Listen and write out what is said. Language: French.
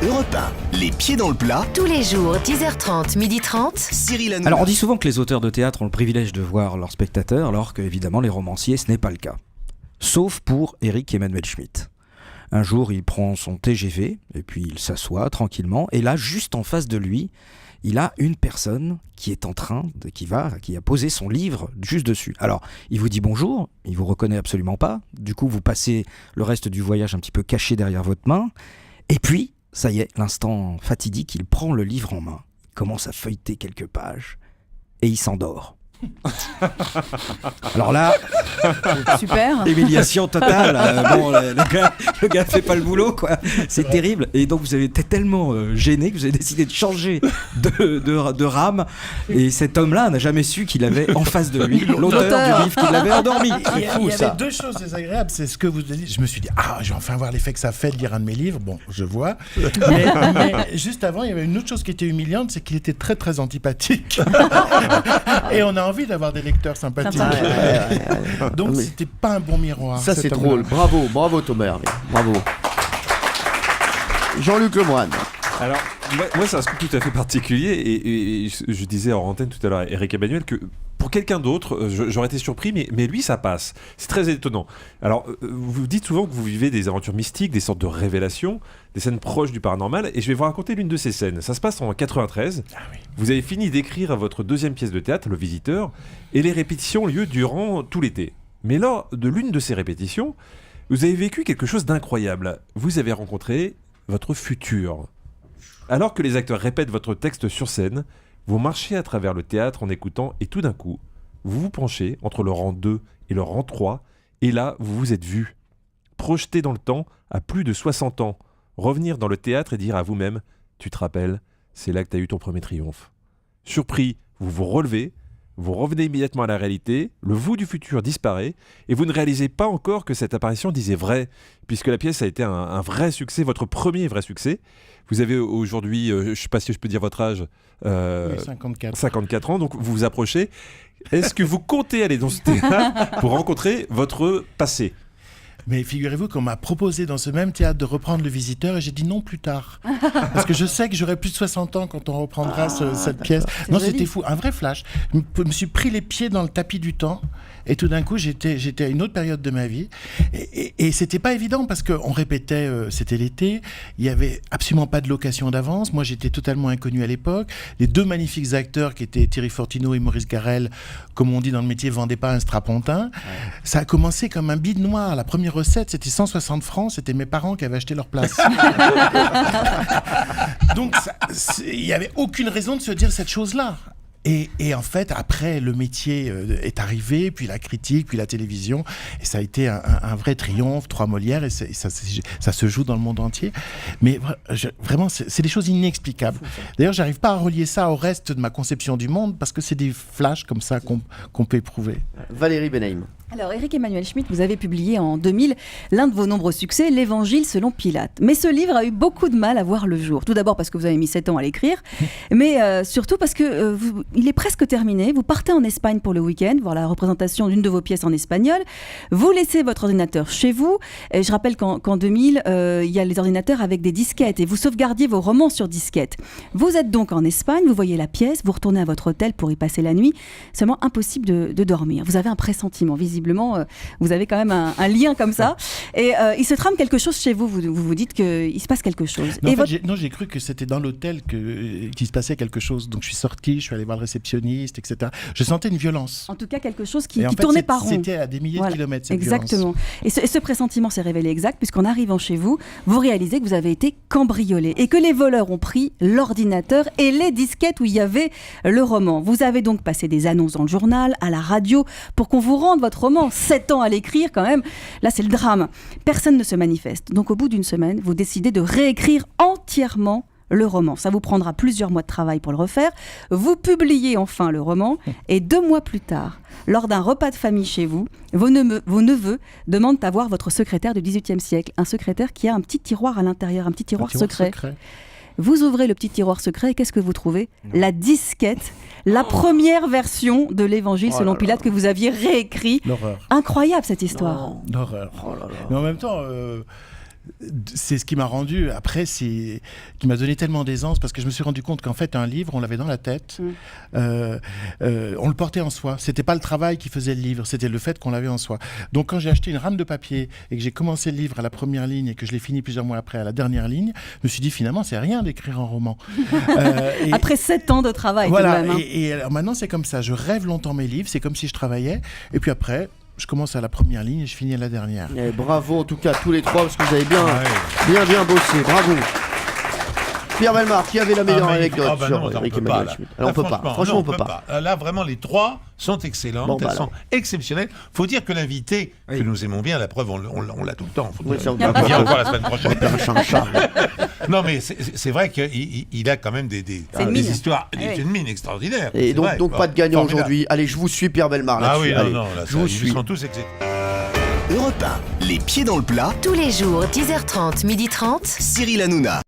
Europe 1, les pieds dans le plat. Tous les jours, 10h30, 12h30. Cyril Hanouna. Alors on dit souvent que les auteurs de théâtre ont le privilège de voir leurs spectateurs, alors que évidemment les romanciers ce n'est pas le cas. Sauf pour Éric Emmanuel Schmitt. Un jour il prend son TGV et puis il s'assoit tranquillement et là juste en face de lui il a une personne qui est qui a posé son livre juste dessus. Alors, il vous dit bonjour, il vous reconnaît absolument pas. Du coup, vous passez le reste du voyage un petit peu caché derrière votre main. Et puis, ça y est, l'instant fatidique, il prend le livre en main. Il commence à feuilleter quelques pages et il s'endort. Alors là, super. Humiliation totale. Le gars fait pas le boulot, quoi. C'est terrible. Et donc vous avez été tellement gêné que vous avez décidé de changer de rame. Et cet homme-là n'a jamais su qu'il avait en face de lui l'auteur du livre qui l'avait endormi. Il y avait deux choses désagréables. C'est ce que vous avez dit. Je me suis dit, je vais enfin voir l'effet que ça fait de lire un de mes livres. Bon, je vois. Mais juste avant, il y avait une autre chose qui était humiliante, c'est qu'il était très très antipathique. Et on a envie d'avoir des lecteurs sympathiques. Donc c'était pas un bon miroir. Ça c'est drôle. Bravo Thomas. Bravo. Jean-Luc Lemoine. Alors, moi c'est un scoop tout à fait particulier et je disais en antenne tout à l'heure à Éric Emmanuel que pour quelqu'un d'autre, j'aurais été surpris, mais lui ça passe. C'est très étonnant. Alors, vous dites souvent que vous vivez des aventures mystiques, des sortes de révélations, des scènes proches du paranormal, et je vais vous raconter l'une de ces scènes. Ça se passe en 93. Vous avez fini d'écrire votre deuxième pièce de théâtre, Le Visiteur, et les répétitions ont lieu durant tout l'été. Mais lors de l'une de ces répétitions, vous avez vécu quelque chose d'incroyable. Vous avez rencontré votre futur. Alors que les acteurs répètent votre texte sur scène, vous marchez à travers le théâtre en écoutant et tout d'un coup, vous vous penchez entre le rang 2 et le rang 3 et là, vous vous êtes vu, projeté dans le temps à plus de 60 ans, revenir dans le théâtre et dire à vous-même « Tu te rappelles, c'est là que tu as eu ton premier triomphe ». Surpris, vous vous relevez, vous revenez immédiatement à la réalité, le vous du futur disparaît et vous ne réalisez pas encore que cette apparition disait vrai, puisque la pièce a été un vrai succès, votre premier vrai succès. Vous avez aujourd'hui, je ne sais pas si je peux dire votre âge, 54 ans, donc vous vous approchez. Est-ce que vous comptez aller dans ce théâtre pour rencontrer votre passé ? Mais figurez-vous qu'on m'a proposé dans ce même théâtre de reprendre Le Visiteur et j'ai dit non plus tard. Parce que je sais que j'aurai plus de 60 ans quand on reprendra cette pièce. Non, joli. c'était fou, un vrai flash. Je me suis pris les pieds dans le tapis du temps et tout d'un coup, j'étais à une autre période de ma vie. Et c'était pas évident parce qu'on répétait, c'était l'été, il y avait absolument pas de location d'avance. Moi, j'étais totalement inconnu à l'époque. Les deux magnifiques acteurs qui étaient Thierry Fortino et Maurice Garrel, comme on dit dans le métier, vendaient pas un strapontin. Ouais. Ça a commencé comme un bide noir. La première recette, c'était 160 francs. C'était mes parents qui avaient acheté leur place. Donc, il n'y avait aucune raison de se dire cette chose-là. Et en fait, après, le métier est arrivé, puis la critique, puis la télévision. Et ça a été un vrai triomphe, 3 Molières, et ça se joue dans le monde entier. Mais vraiment, c'est des choses inexplicables. D'ailleurs, j'arrive pas à relier ça au reste de ma conception du monde, parce que c'est des flashs comme ça qu'on peut éprouver. Valérie Benheim. Alors, Éric Emmanuel Schmitt, vous avez publié en 2000 l'un de vos nombreux succès, L'Évangile selon Pilate. Mais ce livre a eu beaucoup de mal à voir le jour. Tout d'abord parce que vous avez mis 7 ans à l'écrire, mais surtout parce que il est presque terminé. Vous partez en Espagne pour le week-end, voir la représentation d'une de vos pièces en espagnol. Vous laissez votre ordinateur chez vous. Et je rappelle qu'en 2000, il y a les ordinateurs avec des disquettes et vous sauvegardiez vos romans sur disquette. Vous êtes donc en Espagne, vous voyez la pièce, vous retournez à votre hôtel pour y passer la nuit. Seulement impossible de dormir. Vous avez un pressentiment, visiblement, vous avez quand même un lien comme ça. Et il se trame quelque chose chez vous. Vous dites qu'il se passe quelque chose. Mais en fait, j'ai cru que c'était dans l'hôtel qu'il se passait quelque chose. Donc je suis sorti, je suis allé voir le réceptionniste, etc. Je sentais une violence. En tout cas, quelque chose qui en fait, tournait par rond. C'était à des milliers de kilomètres, cette exactement. violence. Et ce pressentiment s'est révélé exact, puisqu'en arrivant chez vous, vous réalisez que vous avez été cambriolé et que les voleurs ont pris l'ordinateur et les disquettes où il y avait le roman. Vous avez donc passé des annonces dans le journal, à la radio, pour qu'on vous rende votre roman. 7 ans à l'écrire, quand même. Là, c'est le drame. Personne ne se manifeste. Donc, au bout d'une semaine, vous décidez de réécrire entièrement le roman. Ça vous prendra plusieurs mois de travail pour le refaire. Vous publiez enfin le roman et 2 mois plus tard, lors d'un repas de famille chez vous, vos neveux demandent à voir votre secrétaire du XVIIIe siècle. Un secrétaire qui a un petit tiroir à l'intérieur, un petit tiroir secret. Vous ouvrez le petit tiroir secret et qu'est-ce que vous trouvez ? La disquette, la première version de l'Évangile selon Pilate que vous aviez réécrit. L'horreur. Incroyable cette histoire. L'horreur. Mais en même temps... c'est ce qui m'a rendu, après, qui m'a donné tellement d'aisance, parce que je me suis rendu compte qu'en fait, un livre, on l'avait dans la tête, on le portait en soi. C'était pas le travail qui faisait le livre, c'était le fait qu'on l'avait en soi. Donc quand j'ai acheté une rame de papier et que j'ai commencé le livre à la première ligne et que je l'ai fini plusieurs mois après à la dernière ligne, je me suis dit finalement, c'est rien d'écrire un roman. Après 7 ans de travail, voilà, tout de même, hein. et alors maintenant, c'est comme ça. Je rêve longtemps mes livres, c'est comme si je travaillais, et puis après, je commence à la première ligne et je finis à la dernière. Et bravo en tout cas tous les trois parce que vous avez bien bossé, bravo. Pierre Bellemare, qui avait la meilleure anecdote sur Éric Emmanuel Schmitt? Alors on peut pas, franchement on peut pas. Là vraiment les trois sont excellentes, elles sont exceptionnelles. Faut dire que l'invité, que nous aimons bien, la preuve on l'a tout le temps. Oui, ça, on il vient encore la semaine prochaine. un chat. Non mais c'est vrai qu'il a quand même des histoires, c'est une mine extraordinaire. Et donc pas de gagnant aujourd'hui. Allez, je vous suis Pierre Bellemare là-dessus. Ah oui, non, là, je vous ils suis. sont tous excellents. Europe 1, les pieds dans le plat, Tous les jours, 10h30, 12h30. Cyril Hanouna.